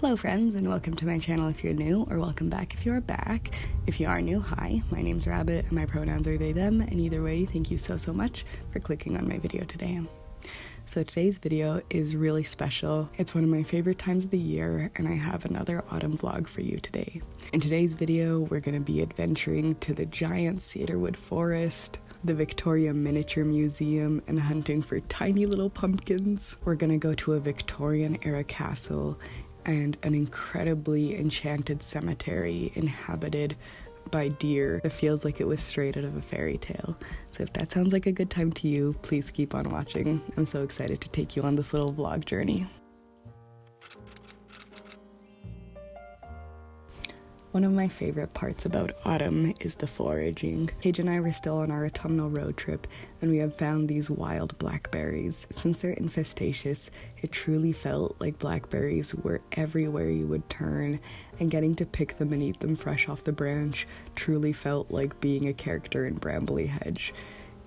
Hello friends, and welcome to my channel if you're new, or welcome back if you're back. If you are new, hi, my name's Rabbit and my pronouns are they, them, and either way, thank you so much for clicking on my video today. So today's video is really special. It's one of my favorite times of the year, and I have another autumn vlog for you today. In today's video, we're going to be adventuring to the giant cedarwood forest, the Victoria Miniature Museum, and hunting for tiny little pumpkins. We're going to go to a Victorian-era castle and an incredibly enchanted cemetery inhabited by deer that feels like it was straight out of a fairy tale. So if that sounds like a good time to you, please keep on watching. I'm so excited to take you on this little vlog journey. One of my favorite parts about autumn is the foraging. Paige and I were still on our autumnal road trip, and we had found these wild blackberries. Since they're infestatious, it truly felt like blackberries were everywhere you would turn, and getting to pick them and eat them fresh off the branch truly felt like being a character in Brambly Hedge.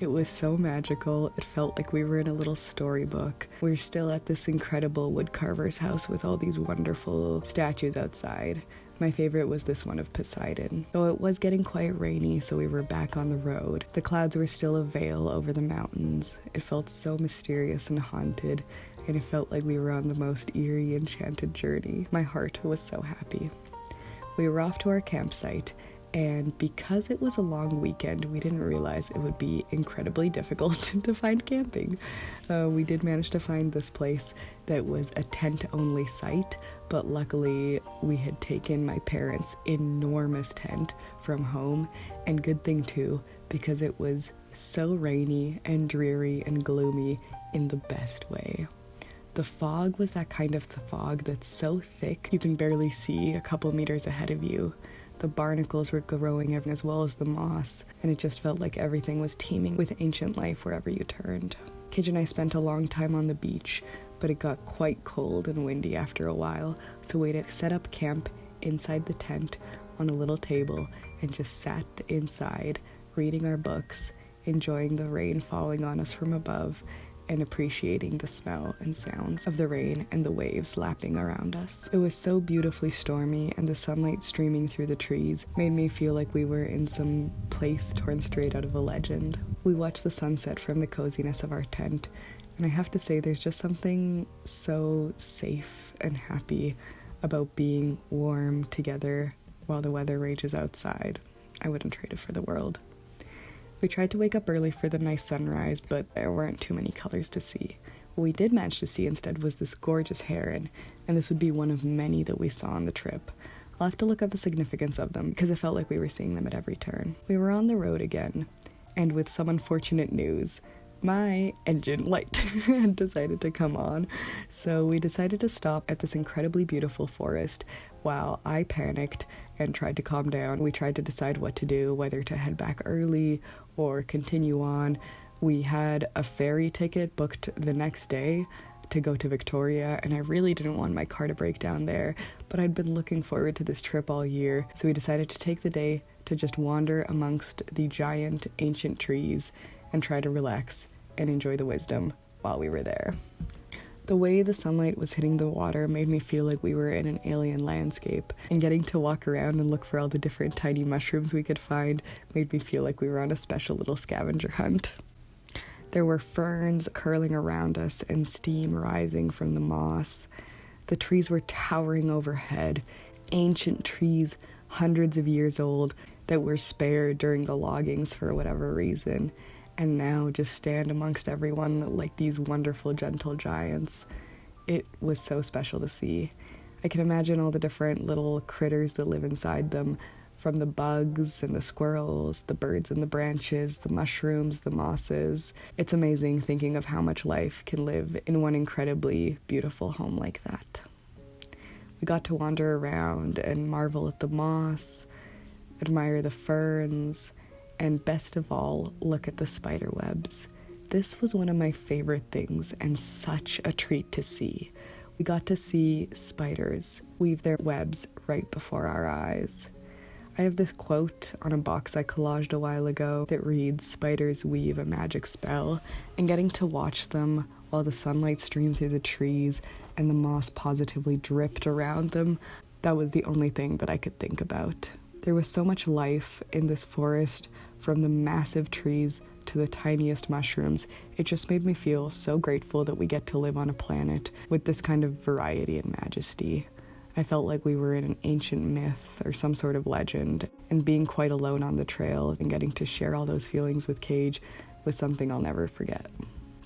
It was so magical, it felt like we were in a little storybook. We're still at this incredible woodcarver's house with all these wonderful statues outside. My favorite was this one of Poseidon. Though it was getting quite rainy, so we were back on the road. The clouds were still a veil over the mountains. It felt so mysterious and haunted, and it felt like we were on the most eerie, enchanted journey. My heart was so happy. We were off to our campsite, and because it was a long weekend, we didn't realize it would be incredibly difficult to find camping. We did manage to find this place that was a tent-only site, but luckily we had taken my parents' enormous tent from home, and good thing too, because it was so rainy and dreary and gloomy in the best way. The fog was that kind of fog that's so thick you can barely see a couple meters ahead of you. The barnacles were growing as well as the moss, and it just felt like everything was teeming with ancient life wherever you turned. Kij and I spent a long time on the beach, but it got quite cold and windy after a while, so we had set up camp inside the tent on a little table and just sat inside, reading our books, enjoying the rain falling on us from above, and appreciating the smell and sounds of the rain and the waves lapping around us. It was so beautifully stormy, and the sunlight streaming through the trees made me feel like we were in some place torn straight out of a legend. We watched the sunset from the coziness of our tent, and I have to say there's just something so safe and happy about being warm together while the weather rages outside. I wouldn't trade it for the world. We tried to wake up early for the nice sunrise, but there weren't too many colors to see. What we did manage to see instead was this gorgeous heron, and this would be one of many that we saw on the trip. I'll have to look up the significance of them, because it felt like we were seeing them at every turn. We were on the road again, and with some unfortunate news, my engine light had decided to come on, so we decided to stop at this incredibly beautiful forest. While I panicked and tried to calm down, we tried to decide what to do, whether to head back early or continue on. We had a ferry ticket booked the next day to go to Victoria, and I really didn't want my car to break down there, but I'd been looking forward to this trip all year, so we decided to take the day to just wander amongst the giant ancient trees and try to relax and enjoy the wisdom while we were there. The way the sunlight was hitting the water made me feel like we were in an alien landscape, and getting to walk around and look for all the different tiny mushrooms we could find made me feel like we were on a special little scavenger hunt. There were ferns curling around us and steam rising from the moss. The trees were towering overhead, ancient trees hundreds of years old that were spared during the loggings for whatever reason, and now just stand amongst everyone like these wonderful, gentle giants. It was so special to see. I can imagine all the different little critters that live inside them, from the bugs and the squirrels, the birds in the branches, the mushrooms, the mosses. It's amazing thinking of how much life can live in one incredibly beautiful home like that. We got to wander around and marvel at the moss, admire the ferns, and best of all, look at the spider webs. This was one of my favorite things and such a treat to see. We got to see spiders weave their webs right before our eyes. I have this quote on a box I collaged a while ago that reads, "Spiders weave a magic spell," and getting to watch them while the sunlight streamed through the trees and the moss positively dripped around them. That was the only thing that I could think about. There was so much life in this forest, from the massive trees to the tiniest mushrooms. It just made me feel so grateful that we get to live on a planet with this kind of variety and majesty. I felt like we were in an ancient myth or some sort of legend, and being quite alone on the trail and getting to share all those feelings with Cage was something I'll never forget.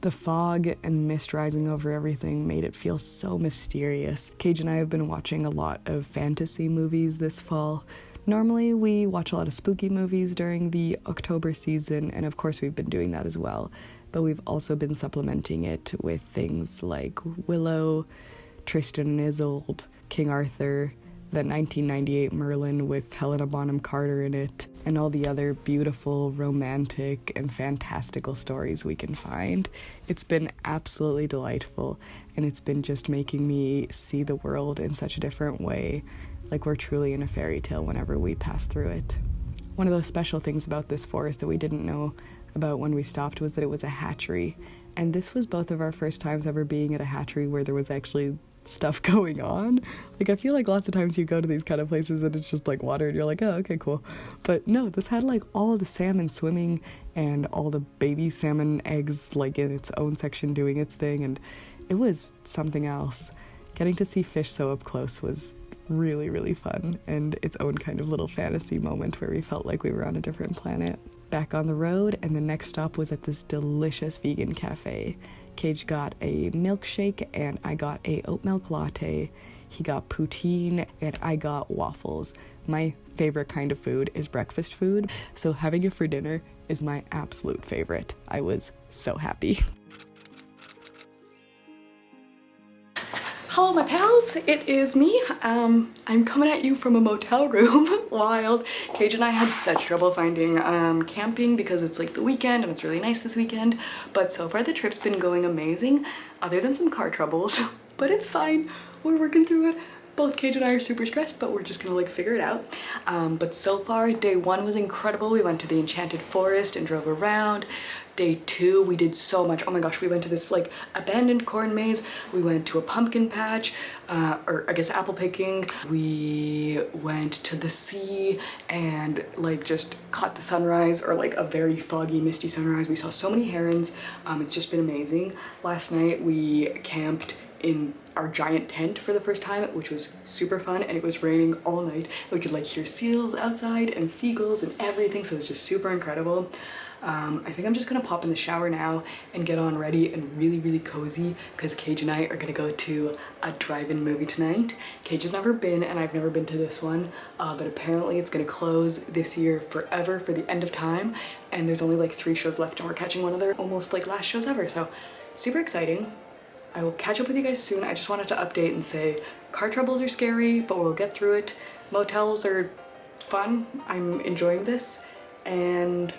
The fog and mist rising over everything made it feel so mysterious. Cage and I have been watching a lot of fantasy movies this fall. Normally we watch a lot of spooky movies during the October season, and of course we've been doing that as well, but we've also been supplementing it with things like Willow, Tristan and Isolde, King Arthur, the 1998 Merlin with Helena Bonham Carter in it, and all the other beautiful, romantic, and fantastical stories we can find. It's been absolutely delightful, and it's been just making me see the world in such a different way, like we're truly in a fairy tale whenever we pass through it. One of the special things about this forest that we didn't know about when we stopped was that it was a hatchery, and this was both of our first times ever being at a hatchery where there was actually stuff going on. Like, I feel like lots of times you go to these kind of places and it's just like water and you're like, oh, okay, cool. But no, this had like all of the salmon swimming and all the baby salmon eggs like in its own section doing its thing, and it was something else. Getting to see fish so up close was really, really fun, and its own kind of little fantasy moment where we felt like we were on a different planet. Back on the road, and the next stop was at this delicious vegan cafe. Cage got a milkshake and I got a oat milk latte. He got poutine and I got waffles. My favorite kind of food is breakfast food, so having it for dinner is my absolute favorite. I was so happy. Hello my pals, it is me. I'm coming at you from a motel room. Wild. Cage and I had such trouble finding camping because it's like the weekend and it's really nice this weekend, but so far the trip's been going amazing, other than some car troubles, but it's fine. We're working through it. Both Cage and I are super stressed, but we're just gonna like figure it out. But so far, day one was incredible. We went to the Enchanted Forest and drove around. Day two, we did so much. Oh my gosh, we went to this like abandoned corn maze. We went to a pumpkin patch, or I guess apple picking. We went to the sea and like just caught the sunrise, or like a very foggy, misty sunrise. We saw so many herons. It's just been amazing. Last night we camped in our giant tent for the first time, which was super fun, and it was raining all night. We could like hear seals outside and seagulls and everything, so it was just super incredible. I think I'm just gonna pop in the shower now and get on ready and really cozy, because Cage and I are gonna go to a drive-in movie tonight. Cage has never been, and I've never been to this one, but apparently it's gonna close this year forever for the end of time, and there's only like 3 shows left and we're catching one of their almost like last shows ever, so super exciting. I will catch up with you guys soon. I just wanted to update and say car troubles are scary, but we'll get through it. Motels are fun. I'm enjoying this, and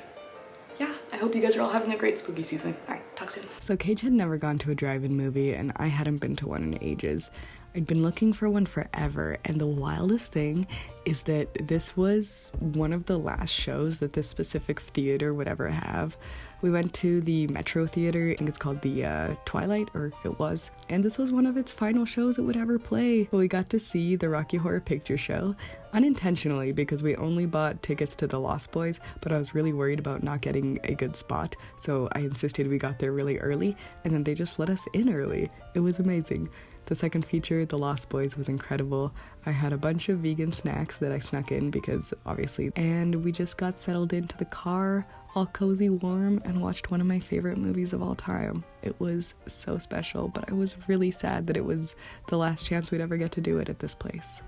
yeah, I hope you guys are all having a great spooky season. All right, talk soon. So Cage had never gone to a drive-in movie, and I hadn't been to one in ages. I'd been looking for one forever, and the wildest thing is that this was one of the last shows that this specific theater would ever have. We went to the Metro Theater, I think it's called the Twilight, or it was, and this was one of its final shows it would ever play. We got to see the Rocky Horror Picture Show, unintentionally because we only bought tickets to the Lost Boys, but I was really worried about not getting a good spot, so I insisted we got there really early, and then they just let us in early. It was amazing. The second feature, The Lost Boys, was incredible. I had a bunch of vegan snacks that I snuck in because obviously, and we just got settled into the car, all cozy warm, and watched one of my favorite movies of all time. It was so special, but I was really sad that it was the last chance we'd ever get to do it at this place.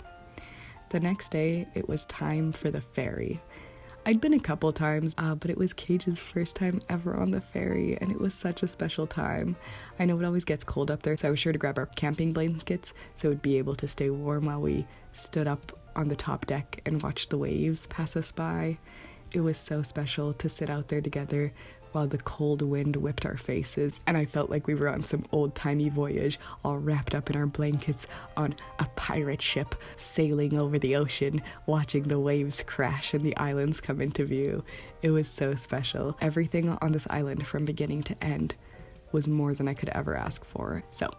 The next day, it was time for the ferry. I'd been a couple times, but it was Cage's first time ever on the ferry, and it was such a special time. I know it always gets cold up there, so I was sure to grab our camping blankets so we'd be able to stay warm while we stood up on the top deck and watched the waves pass us by. It was so special to sit out there together while the cold wind whipped our faces, and I felt like we were on some old-timey voyage, all wrapped up in our blankets on a pirate ship sailing over the ocean, watching the waves crash and the islands come into view. It was so special. Everything on this island from beginning to end was more than I could ever ask for. So,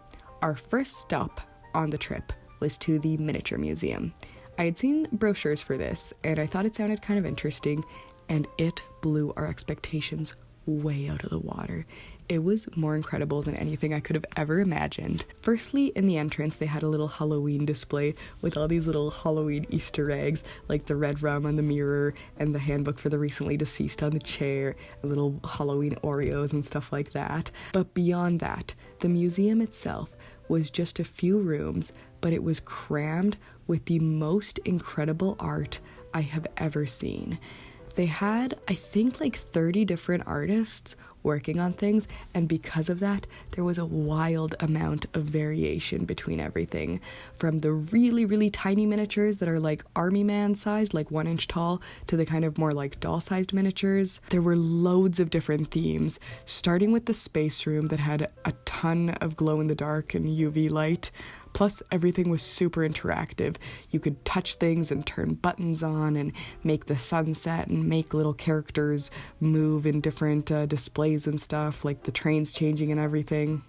our first stop on the trip was to the Miniature Museum. I had seen brochures for this, and I thought it sounded kind of interesting, and it blew our expectations way out of the water. It was more incredible than anything I could have ever imagined. Firstly, in the entrance, they had a little Halloween display with all these little Halloween Easter eggs, like the red rum on the mirror and the handbook for the recently deceased on the chair, and little Halloween Oreos and stuff like that. But beyond that, the museum itself was just a few rooms, but it was crammed with the most incredible art I have ever seen. They had, I think, like 30 different artists working on things, and because of that, there was a wild amount of variation between everything. From the really, really tiny miniatures that are like army man sized, like 1 inch tall, to the kind of more like doll sized miniatures. There were loads of different themes, starting with the space room that had a ton of glow in the dark and UV light. Plus, everything was super interactive. You could touch things and turn buttons on and make the sunset and make little characters move in different displays and stuff, like the trains changing and everything.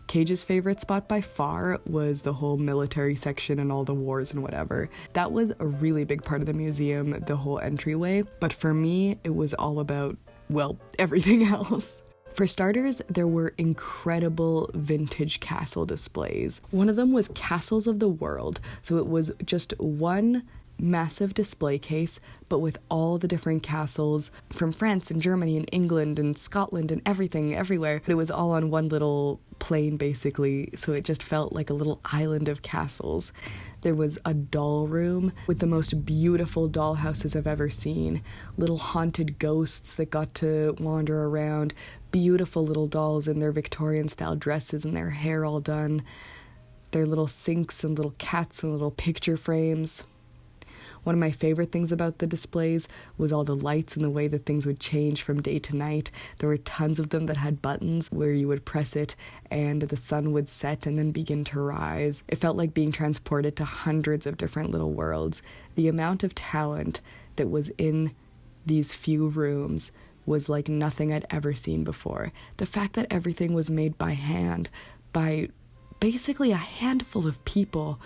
Cage's favorite spot by far was the whole military section and all the wars and whatever. That was a really big part of the museum, the whole entryway. But for me, it was all about, well, everything else. For starters, there were incredible vintage castle displays. One of them was Castles of the World, so it was just one massive display case, but with all the different castles from France and Germany and England and Scotland and everything, everywhere. It was all on one little plane, basically, so it just felt like a little island of castles. There was a doll room with the most beautiful doll houses I've ever seen. Little haunted ghosts that got to wander around. Beautiful little dolls in their Victorian-style dresses and their hair all done. Their little sinks and little cats and little picture frames. One of my favorite things about the displays was all the lights and the way that things would change from day to night. There were tons of them that had buttons where you would press it and the sun would set and then begin to rise. It felt like being transported to hundreds of different little worlds. The amount of talent that was in these few rooms was like nothing I'd ever seen before. The fact that everything was made by hand, by basically a handful of people,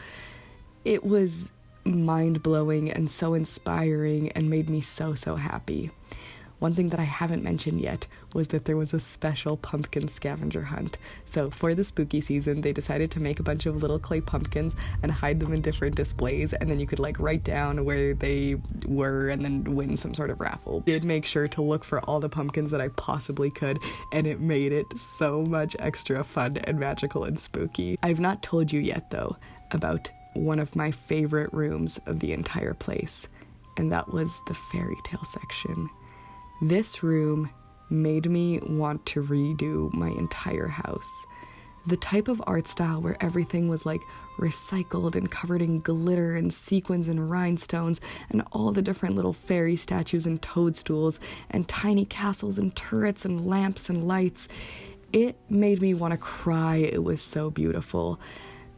it was mind-blowing and so inspiring and made me so happy. One thing that I haven't mentioned yet was that there was a special pumpkin scavenger hunt. So for the spooky season, they decided to make a bunch of little clay pumpkins and hide them in different displays, and then you could like write down where they were and then win some sort of raffle. I did make sure to look for all the pumpkins that I possibly could, and it made it so much extra fun and magical and spooky. I've not told you yet though about one of my favorite rooms of the entire place, and that was the fairy tale section. This room made me want to redo my entire house. The type of art style where everything was like recycled and covered in glitter and sequins and rhinestones and all the different little fairy statues and toadstools and tiny castles and turrets and lamps and lights. It made me want to cry. It was so beautiful.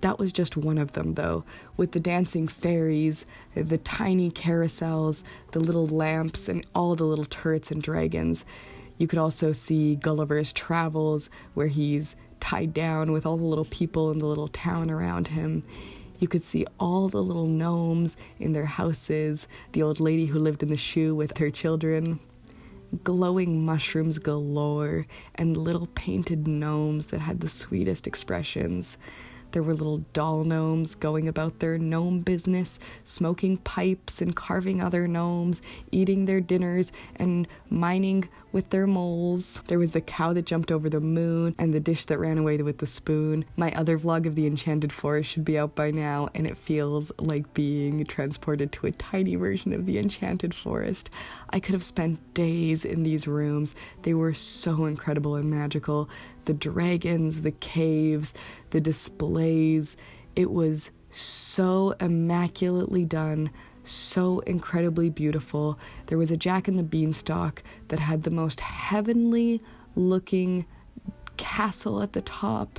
That was just one of them, though, with the dancing fairies, the tiny carousels, the little lamps, and all the little turrets and dragons. You could also see Gulliver's Travels, where he's tied down with all the little people in the little town around him. You could see all the little gnomes in their houses, the old lady who lived in the shoe with her children. Glowing mushrooms galore, and little painted gnomes that had the sweetest expressions. There were little doll gnomes going about their gnome business, smoking pipes and carving other gnomes, eating their dinners and mining with their moles. There was the cow that jumped over the moon and the dish that ran away with the spoon. My other vlog of the Enchanted Forest should be out by now, and it feels like being transported to a tiny version of the Enchanted Forest. I could have spent days in these rooms. They were so incredible and magical. The dragons, the caves, the displays. It was so immaculately done, so incredibly beautiful. There was a Jack and the Beanstalk that had the most heavenly looking castle at the top.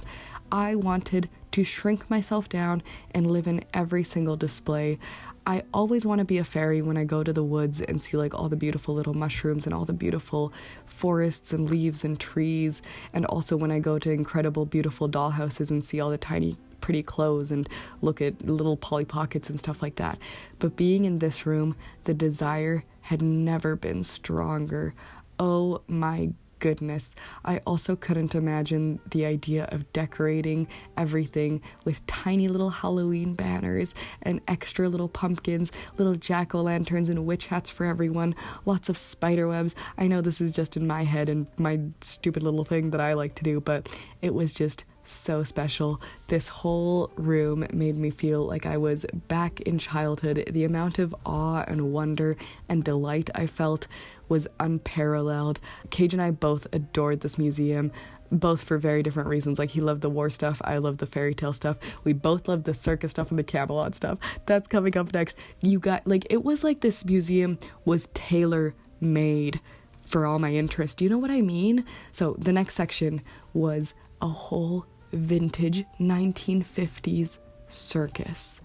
I wanted to shrink myself down and live in every single display. I always want to be a fairy when I go to the woods and see like all the beautiful little mushrooms and all the beautiful forests and leaves and trees, and also when I go to incredible beautiful dollhouses and see all the tiny pretty clothes and look at little Polly Pockets and stuff like that. But being in this room, the desire had never been stronger. Oh my goodness. I also couldn't imagine the idea of decorating everything with tiny little Halloween banners and extra little pumpkins, little jack-o'-lanterns and witch hats for everyone, lots of spider webs. I know this is just in my head and my stupid little thing that I like to do, but it was just so special. This whole room made me feel like I was back in childhood. The amount of awe and wonder and delight I felt was unparalleled. Cage and I both adored this museum, both for very different reasons. Like, he loved the war stuff, I loved the fairy tale stuff. We both loved the circus stuff and the Camelot stuff. That's coming up next. You got, like, it was like this museum was tailor-made for all my interests. Do you know what I mean? So the next section was a whole vintage 1950s circus.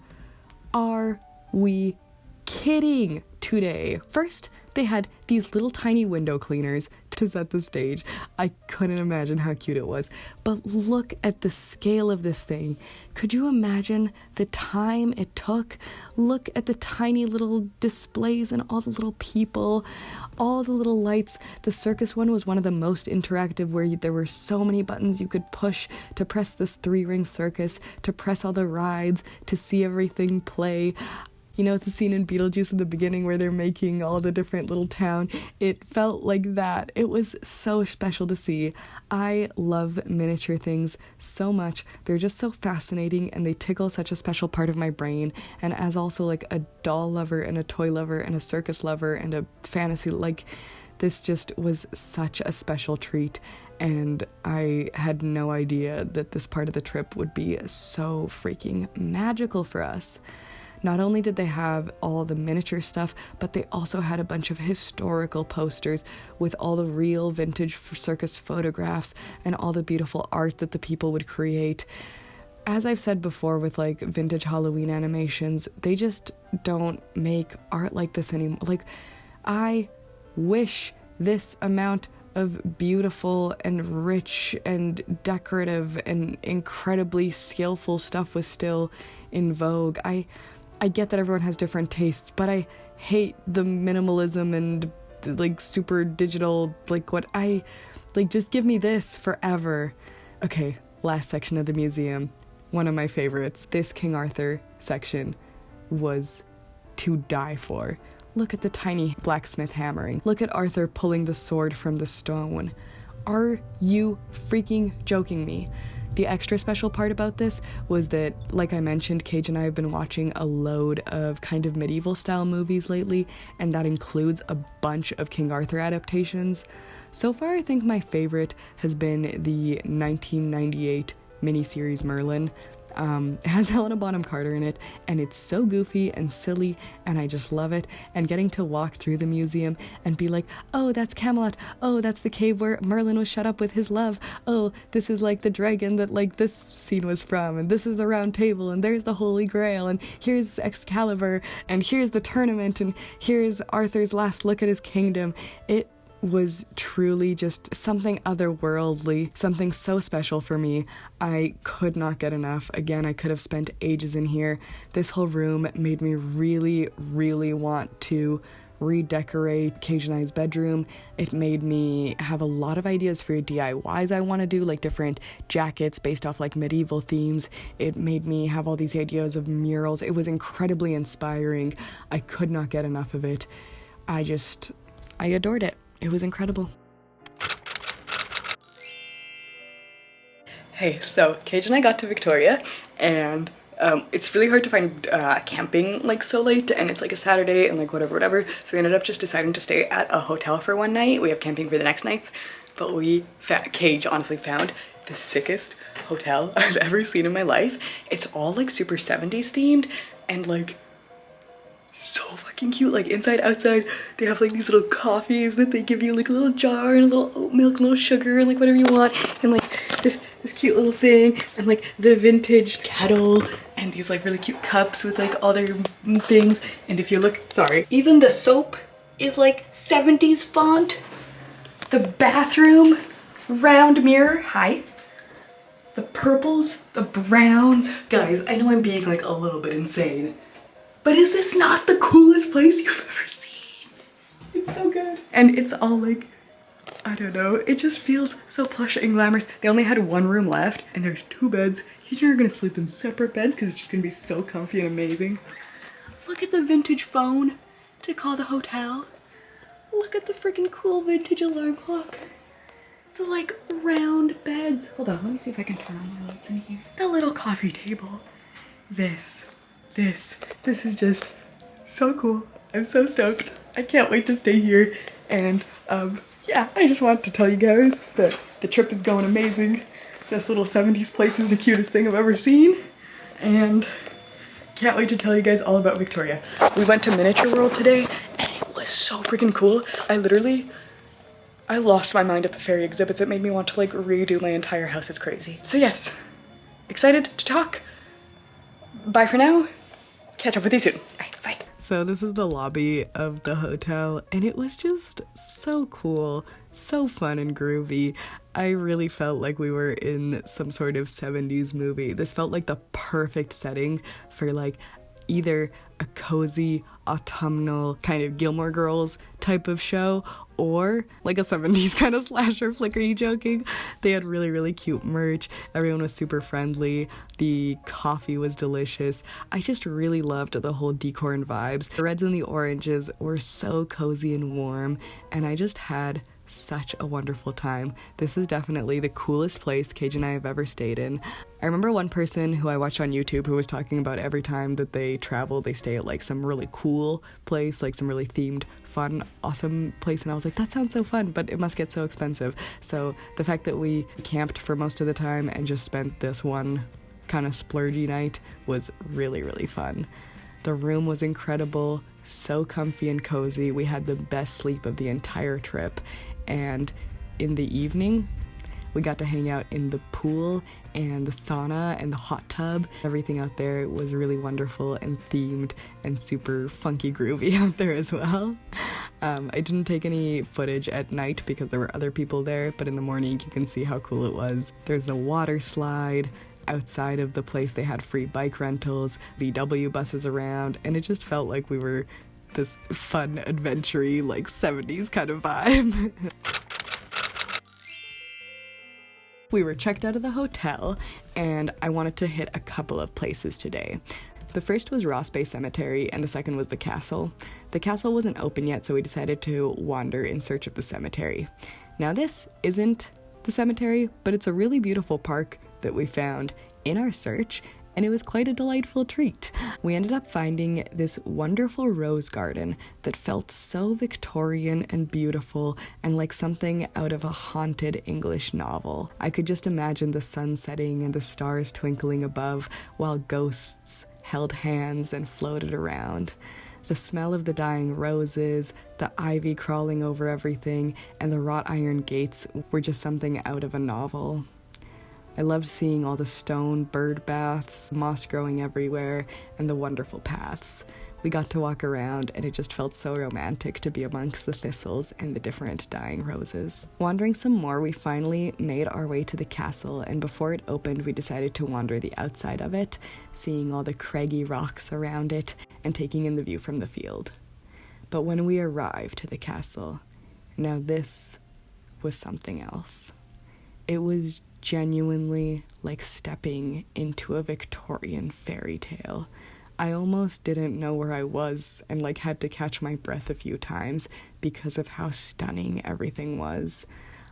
Are we kidding today? First, they had these little tiny window cleaners to set the stage. I couldn't imagine how cute it was. But look at the scale of this thing. Could you imagine the time it took? Look at the tiny little displays and all the little people, all the little lights. The circus one was one of the most interactive, where there were so many buttons you could push to press this 3-ring circus, to press all the rides, to see everything play. You know, the scene in Beetlejuice in the beginning where they're making all the different little town, it felt like that. It was so special to see. I love miniature things so much. They're just so fascinating and they tickle such a special part of my brain. And as also like a doll lover and a toy lover and a circus lover and a fantasy, like, this just was such a special treat. And I had no idea that this part of the trip would be so freaking magical for us. Not only did they have all the miniature stuff, but they also had a bunch of historical posters with all the real vintage circus photographs and all the beautiful art that the people would create. As I've said before with like vintage Halloween animations, they just don't make art like this anymore. Like, I wish this amount of beautiful and rich and decorative and incredibly skillful stuff was still in vogue. I get that everyone has different tastes, but I hate the minimalism and like super digital, like what I, like, just give me this forever. Okay, last section of the museum, one of my favorites. This King Arthur section was to die for. Look at the tiny blacksmith hammering. Look at Arthur pulling the sword from the stone. Are you freaking joking me? The extra special part about this was that, like I mentioned, Cage and I have been watching a load of kind of medieval style movies lately, and that includes a bunch of King Arthur adaptations. So far, I think my favorite has been the 1998 miniseries Merlin. It has Helena Bonham Carter in it, and it's so goofy and silly, and I just love it. And getting to walk through the museum and be like, oh, that's Camelot. Oh, that's the cave where Merlin was shut up with his love. Oh, this is like the dragon that like this scene was from, and this is the round table, and there's the Holy Grail, and here's Excalibur, and here's the tournament, and here's Arthur's last look at his kingdom. It was truly just something otherworldly, something so special for me. I could not get enough. Again, I could have spent ages in here. This whole room made me really, really want to redecorate Cage and I's bedroom. It made me have a lot of ideas for DIYs I want to do, like different jackets based off like medieval themes. It made me have all these ideas of murals. It was incredibly inspiring. I could not get enough of it. I adored it. It was incredible. Hey, so Cage and I got to Victoria, and it's really hard to find camping like so late, and it's like a Saturday and like whatever. So we ended up just deciding to stay at a hotel for one night. We have camping for the next nights, but Cage honestly found the sickest hotel I've ever seen in my life. It's all like super 70s themed and like so fucking cute. Like inside, outside, they have like these little coffees that they give you, like a little jar and a little oat milk, a little sugar and like whatever you want. And like this this cute little thing, and like the vintage kettle, and these like really cute cups with like all their things. And if you look, sorry, even the soap is like 70s font. The bathroom, round mirror, hi. The purples, the browns. Guys, I know I'm being like a little bit insane, but is this not the coolest place you've ever seen? It's so good. And it's all like, I don't know, it just feels so plush and glamorous. They only had one room left, and there's 2 beds. You two are gonna sleep in separate beds because it's just gonna be so comfy and amazing. Look at the vintage phone to call the hotel. Look at the freaking cool vintage alarm clock. The like round beds. Hold on, let me see if I can turn on my lights in here. The little coffee table. This is just so cool. I'm so stoked. I can't wait to stay here. And yeah, I just wanted to tell you guys that the trip is going amazing. This little 70s place is the cutest thing I've ever seen. And can't wait to tell you guys all about Victoria. We went to Miniature World today, and it was so freaking cool. I lost my mind at the fairy exhibits. It made me want to like redo my entire house. It's crazy. So yes, excited to talk. Bye for now. Catch up with you soon. Bye. So this is the lobby of the hotel, and it was just so cool, so fun and groovy. I really felt like we were in some sort of 70s movie. This felt like the perfect setting for like either a cozy autumnal kind of Gilmore Girls type of show, or like a 70s kind of slasher flick. Are you joking? They had really cute merch. Everyone was super friendly. The coffee was delicious. I just really loved the whole decor and vibes. The reds and the oranges were so cozy and warm, and I just had such a wonderful time. This is definitely the coolest place Cage and I have ever stayed in. I remember one person who I watched on YouTube who was talking about every time that they travel, they stay at like some really cool place, like some really themed, fun, awesome place. And I was like, that sounds so fun, but it must get so expensive. So the fact that we camped for most of the time and just spent this one kind of splurgy night was really fun. The room was incredible, so comfy and cozy. We had the best sleep of the entire trip. And in the evening, we got to hang out in the pool and the sauna and the hot tub. Everything out there was really wonderful and themed and super funky groovy out there as well. I didn't take any footage at night because there were other people there, but in the morning you can see how cool it was. There's the water slide. Outside of the place they had free bike rentals, VW buses around, and it just felt like we were this fun, adventure-y, like 70s kind of vibe. We were checked out of the hotel, and I wanted to hit a couple of places today. The first was Ross Bay Cemetery, and the second was the castle. The castle wasn't open yet, so we decided to wander in search of the cemetery. Now this isn't the cemetery, but it's a really beautiful park that we found in our search, and it was quite a delightful treat. We ended up finding this wonderful rose garden that felt so Victorian and beautiful and like something out of a haunted English novel. I could just imagine the sun setting and the stars twinkling above while ghosts held hands and floated around. The smell of the dying roses, the ivy crawling over everything, and the wrought iron gates were just something out of a novel. I loved seeing all the stone bird baths, moss growing everywhere, and the wonderful paths. We got to walk around, and it just felt so romantic to be amongst the thistles and the different dying roses. Wandering some more, we finally made our way to the castle, and before it opened, we decided to wander the outside of it, seeing all the craggy rocks around it, and taking in the view from the field. But when we arrived to the castle, now this was something else. It was genuinely like stepping into a Victorian fairy tale. I almost didn't know where I was and like had to catch my breath a few times because of how stunning everything was.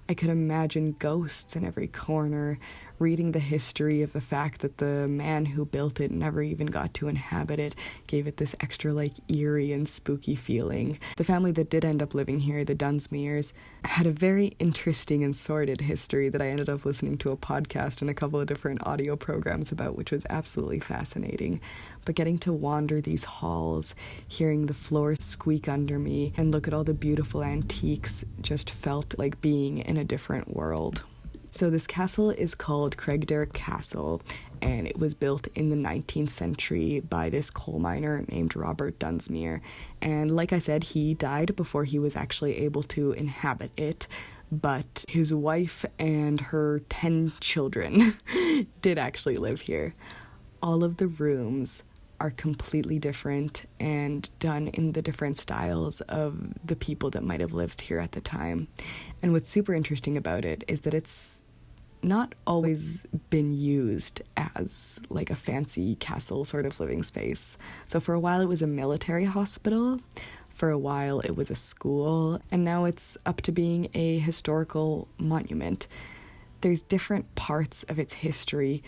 I could imagine ghosts in every corner, reading the history of the fact that the man who built it never even got to inhabit it, gave it this extra like eerie and spooky feeling. The family that did end up living here, the Dunsmuirs, had a very interesting and sordid history that I ended up listening to a podcast and a couple of different audio programs about, which was absolutely fascinating. But getting to wander these halls, hearing the floor squeak under me, and look at all the beautiful antiques just felt like being in a different world. So this castle is called Craigdarroch Castle, and it was built in the 19th century by this coal miner named Robert Dunsmuir. And like I said, he died before he was actually able to inhabit it, but his wife and her 10 children did actually live here. All of the rooms are completely different and done in the different styles of the people that might have lived here at the time. And what's super interesting about it is that it's not always been used as like a fancy castle sort of living space. So for a while it was a military hospital, for a while it was a school, and now it's up to being a historical monument. There's different parts of its history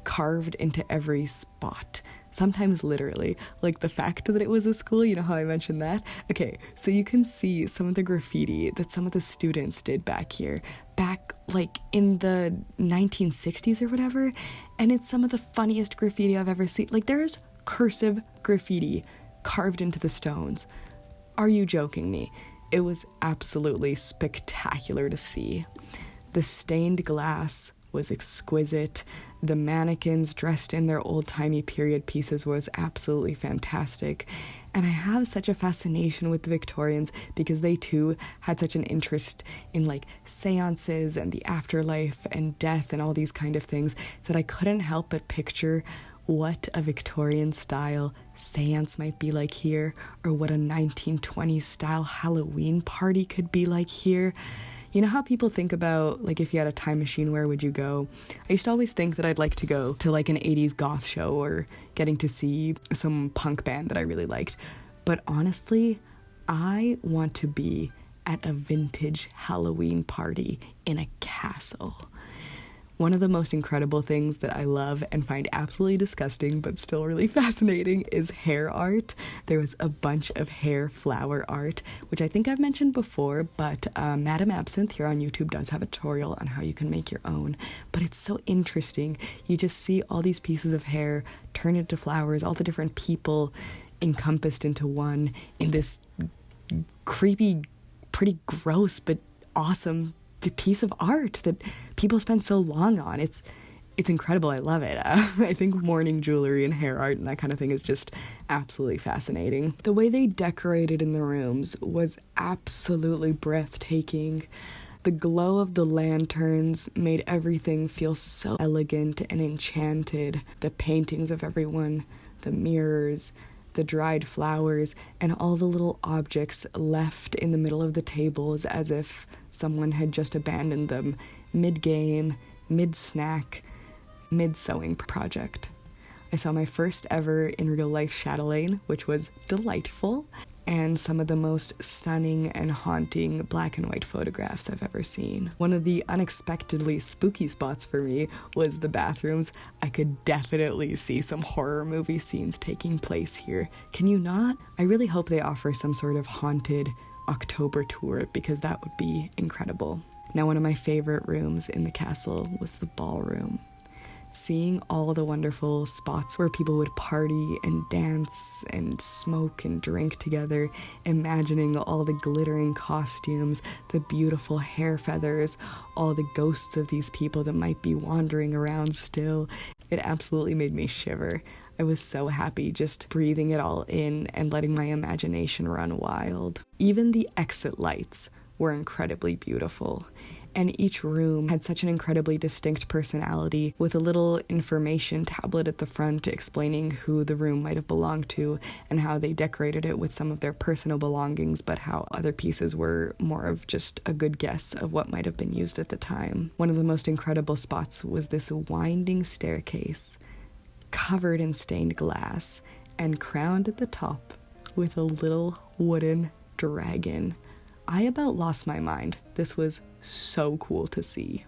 carved into every spot, sometimes literally, like the fact that it was a school, you know how I mentioned that? Okay, so you can see some of the graffiti that some of the students did back here, back like in the 1960s or whatever, and it's some of the funniest graffiti I've ever seen. Like there's cursive graffiti carved into the stones. Are you joking me? It was absolutely spectacular to see. The stained glass was exquisite. The mannequins dressed in their old-timey period pieces was absolutely fantastic. And I have such a fascination with the Victorians because they too had such an interest in like seances and the afterlife and death and all these kind of things that I couldn't help but picture what a Victorian style seance might be like here, or what a 1920s style Halloween party could be like here. You know how people think about, like, if you had a time machine, where would you go? I used to always think that I'd like to go to, like, an 80s goth show or getting to see some punk band that I really liked. But honestly, I want to be at a vintage Halloween party in a castle. One of the most incredible things that I love and find absolutely disgusting but still really fascinating is hair art. There was a bunch of hair flower art, which I think I've mentioned before, but Madam Absinthe here on YouTube does have a tutorial on how you can make your own. But it's so interesting. You just see all these pieces of hair turn into flowers, all the different people encompassed into one in this creepy, pretty gross but awesome piece of art that people spend so long on. It's incredible. I love it. I think mourning jewelry and hair art and that kind of thing is just absolutely fascinating. The way they decorated in the rooms was absolutely breathtaking. The glow of the lanterns made everything feel so elegant and enchanted. The paintings of everyone, the mirrors, the dried flowers, and all the little objects left in the middle of the tables as if someone had just abandoned them mid-game, mid-snack, mid-sewing project. I saw my first ever in real life chatelaine, which was delightful, and some of the most stunning and haunting black and white photographs I've ever seen. One of the unexpectedly spooky spots for me was the bathrooms. I could definitely see some horror movie scenes taking place here. Can you not? I really hope they offer some sort of haunted October tour because that would be incredible. Now, one of my favorite rooms in the castle was the ballroom. Seeing all the wonderful spots where people would party and dance and smoke and drink together, imagining all the glittering costumes, the beautiful hair feathers, all the ghosts of these people that might be wandering around still, it absolutely made me shiver. I was so happy just breathing it all in and letting my imagination run wild. Even the exit lights were incredibly beautiful. And each room had such an incredibly distinct personality, with a little information tablet at the front explaining who the room might have belonged to and how they decorated it with some of their personal belongings, but how other pieces were more of just a good guess of what might have been used at the time. One of the most incredible spots was this winding staircase covered in stained glass and crowned at the top with a little wooden dragon. I about lost my mind. This was so cool to see.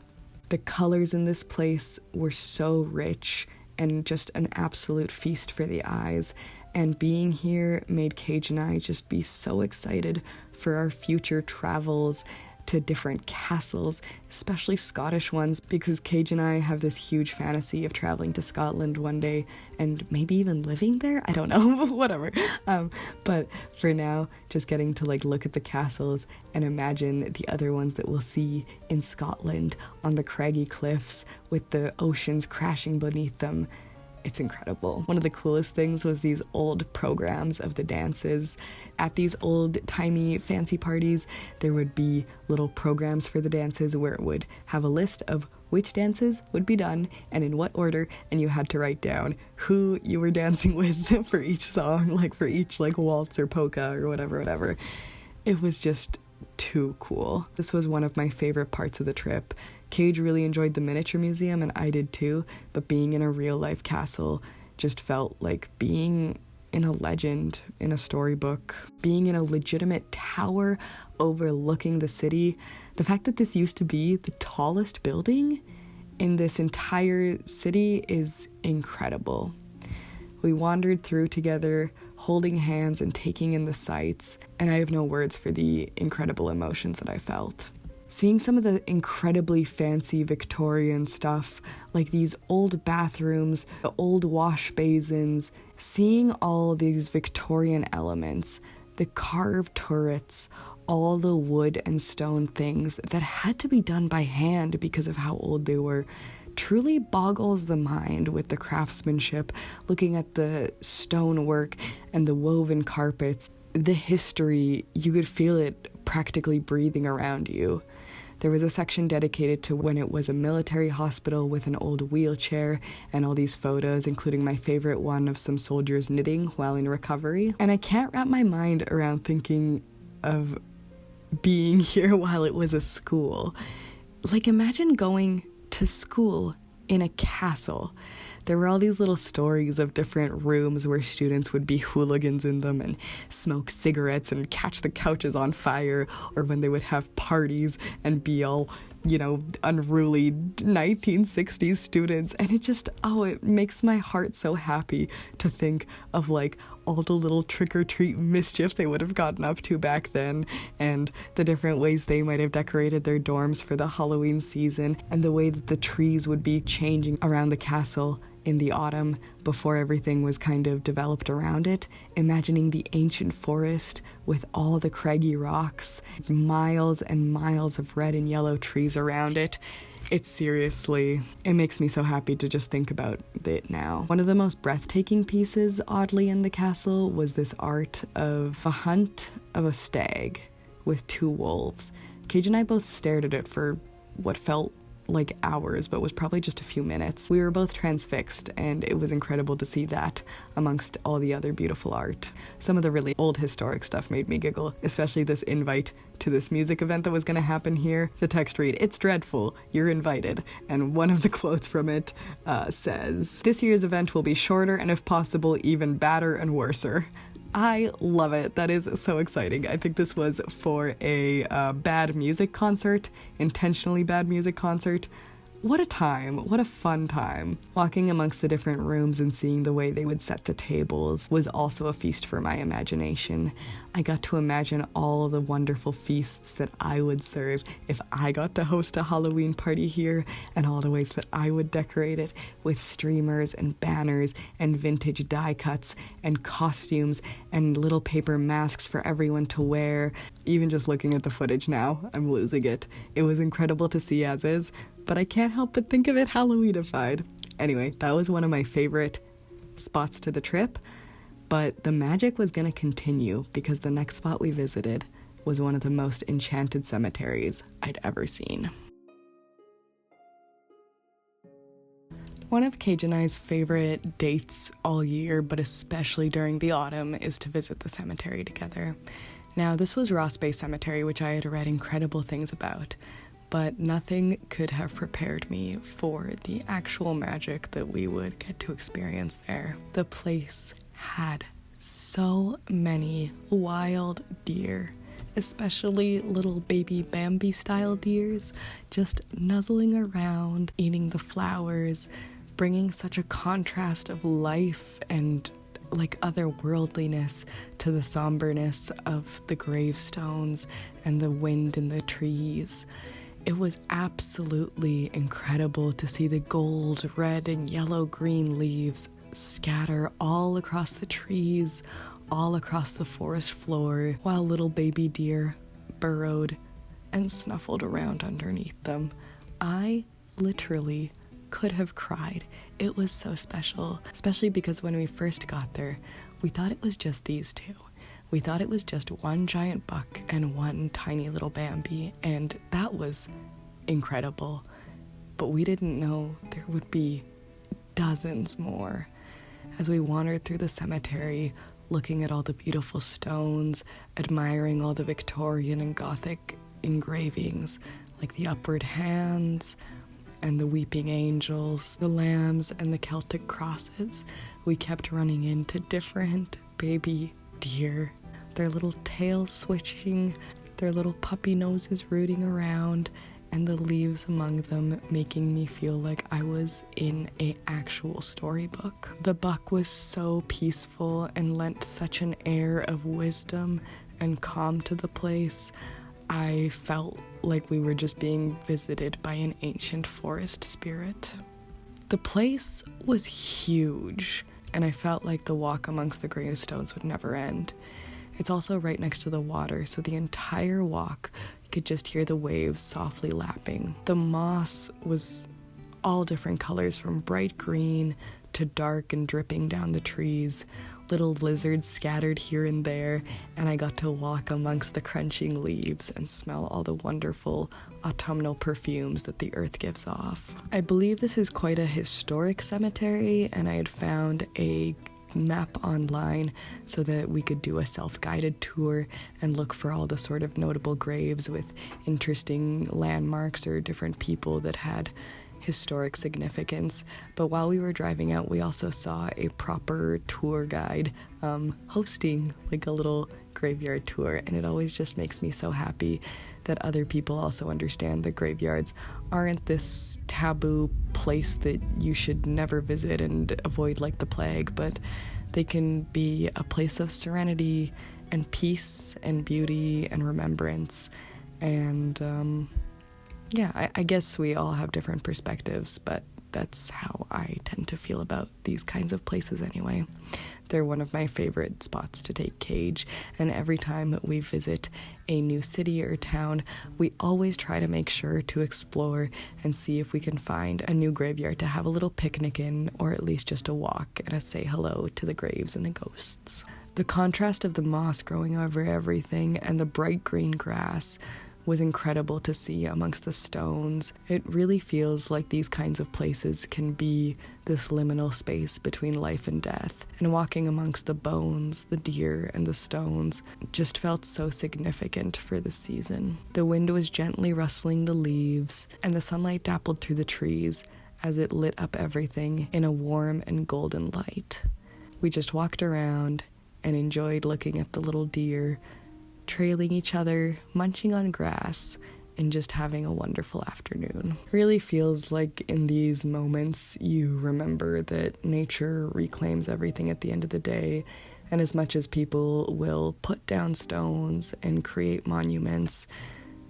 The colors in this place were so rich and just an absolute feast for the eyes, and being here made Cage and I just be so excited for our future travels to different castles, especially Scottish ones, because Cage and I have this huge fantasy of traveling to Scotland one day and maybe even living there. I don't know, whatever. But for now, just getting to like look at the castles and imagine the other ones that we'll see in Scotland on the craggy cliffs with the oceans crashing beneath them. It's incredible. One of the coolest things was these old programs of the dances. At these old-timey fancy parties, there would be little programs for the dances where it would have a list of which dances would be done and in what order, and you had to write down who you were dancing with for each song, like for each like waltz or polka or whatever. It was just too cool. This was one of my favorite parts of the trip. Cage really enjoyed the miniature museum, and I did too, but being in a real-life castle just felt like being in a legend, in a storybook, being in a legitimate tower overlooking the city. The fact that this used to be the tallest building in this entire city is incredible. We wandered through together, holding hands and taking in the sights, and I have no words for the incredible emotions that I felt. Seeing some of the incredibly fancy Victorian stuff, like these old bathrooms, the old wash basins, seeing all these Victorian elements, the carved turrets, all the wood and stone things that had to be done by hand because of how old they were, truly boggles the mind with the craftsmanship, looking at the stonework and the woven carpets, the history. You could feel it practically breathing around you. There was a section dedicated to when it was a military hospital with an old wheelchair and all these photos, including my favorite one of some soldiers knitting while in recovery. And I can't wrap my mind around thinking of being here while it was a school. Like, imagine going to school in a castle. There were all these little stories of different rooms where students would be hooligans in them and smoke cigarettes and catch the couches on fire, or when they would have parties and be all, unruly 1960s students. And it makes my heart so happy to think of like all the little trick-or-treat mischief they would have gotten up to back then, and the different ways they might have decorated their dorms for the Halloween season, and the way that the trees would be changing around the castle in the autumn before everything was kind of developed around it. Imagining the ancient forest with all the craggy rocks, miles and miles of red and yellow trees around it. It makes me so happy to just think about it now. One of the most breathtaking pieces, oddly, in the castle was this art of a hunt of a stag with 2 wolves. Cage and I both stared at it for what felt like hours, but was probably just a few minutes. We were both transfixed, and it was incredible to see that amongst all the other beautiful art. Some of the really old historic stuff made me giggle, especially this invite to this music event that was going to happen here. The text read, "It's dreadful, you're invited," and one of the quotes from it says, "This year's event will be shorter and if possible even badder and worser." I love it. That is so exciting. I think this was for a bad music concert, intentionally bad music concert. What a time. What a fun time. Walking amongst the different rooms and seeing the way they would set the tables was also a feast for my imagination. I got to imagine all the wonderful feasts that I would serve if I got to host a Halloween party here, and all the ways that I would decorate it with streamers and banners and vintage die cuts and costumes and little paper masks for everyone to wear. Even just looking at the footage now, I'm losing it. It was incredible to see as is, but I can't help but think of it Halloweenified. Anyway, that was one of my favorite spots to the trip, but the magic was going to continue because the next spot we visited was one of the most enchanted cemeteries I'd ever seen. One of Cage and I's favorite dates all year, but especially during the autumn, is to visit the cemetery together. Now, this was Ross Bay Cemetery, which I had read incredible things about, but nothing could have prepared me for the actual magic that we would get to experience there. The place had so many wild deer, especially little baby Bambi-style deers, just nuzzling around, eating the flowers, bringing such a contrast of life and like otherworldliness to the somberness of the gravestones and the wind in the trees. It was absolutely incredible to see the gold, red, and yellow green leaves scatter all across the trees, all across the forest floor, while little baby deer burrowed and snuffled around underneath them. I literally could have cried. It was so special, especially because when we first got there, we thought it was just these two. We thought it was just one giant buck and one tiny little Bambi, and that was incredible. But we didn't know there would be dozens more. As we wandered through the cemetery, looking at all the beautiful stones, admiring all the Victorian and Gothic engravings, like the upward hands and the weeping angels, the lambs and the Celtic crosses, we kept running into different baby deer, their little tails switching, their little puppy noses rooting around, and the leaves among them making me feel like I was in an actual storybook. The buck was so peaceful and lent such an air of wisdom and calm to the place. I felt like we were just being visited by an ancient forest spirit. The place was huge, and I felt like the walk amongst the gravestones would never end. It's also right next to the water, so the entire walk you could just hear the waves softly lapping. The moss was all different colors, from bright green to dark and dripping down the trees. Little lizards scattered here and there, and I got to walk amongst the crunching leaves and smell all the wonderful autumnal perfumes that the earth gives off. I believe this is quite a historic cemetery, and I had found a map online so that we could do a self-guided tour and look for all the sort of notable graves with interesting landmarks or different people that had historic significance. But while we were driving out, we also saw a proper tour guide hosting like a little graveyard tour, and it always just makes me so happy that other people also understand that graveyards aren't this taboo place that you should never visit and avoid like the plague, but they can be a place of serenity and peace and beauty and remembrance. And I guess we all have different perspectives, but that's how I tend to feel about these kinds of places anyway. They're one of my favorite spots to take Cage, and every time we visit a new city or town, we always try to make sure to explore and see if we can find a new graveyard to have a little picnic in, or at least just a walk and a say hello to the graves and the ghosts. The contrast of the moss growing over everything and the bright green grass was incredible to see amongst the stones. It really feels like these kinds of places can be this liminal space between life and death. And walking amongst the bones, the deer, and the stones just felt so significant for the season. The wind was gently rustling the leaves, and the sunlight dappled through the trees as it lit up everything in a warm and golden light. We just walked around and enjoyed looking at the little deer trailing each other, munching on grass, and just having a wonderful afternoon. Really feels like in these moments you remember that nature reclaims everything at the end of the day, and as much as people will put down stones and create monuments,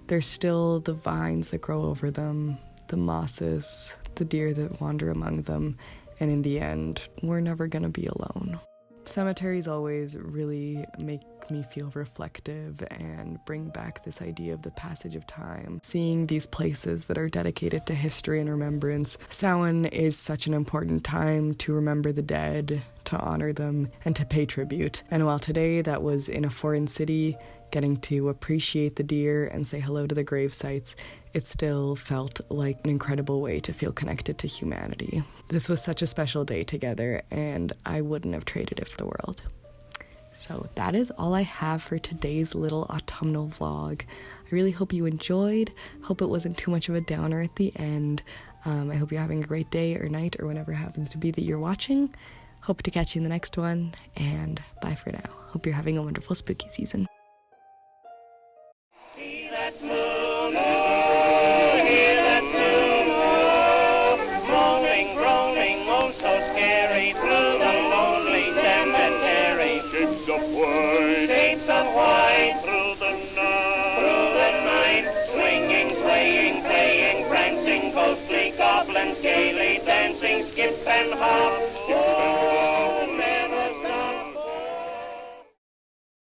there's still the vines that grow over them, the mosses, the deer that wander among them, and in the end, we're never gonna be alone. Cemeteries always really make me feel reflective and bring back this idea of the passage of time. Seeing these places that are dedicated to history and remembrance, Samhain is such an important time to remember the dead, to honor them, and to pay tribute. And while today that was in a foreign city, getting to appreciate the deer and say hello to the grave sites, it still felt like an incredible way to feel connected to humanity. This was such a special day together, and I wouldn't have traded it for the world. So that is all I have for today's little autumnal vlog. I really hope you enjoyed. Hope it wasn't too much of a downer at the end. I hope you're having a great day or night or whatever it happens to be that you're watching. Hope to catch you in the next one, and bye for now. Hope you're having a wonderful spooky season. Groaning, oh so scary, through the lonely cemetery. Saint San Juan.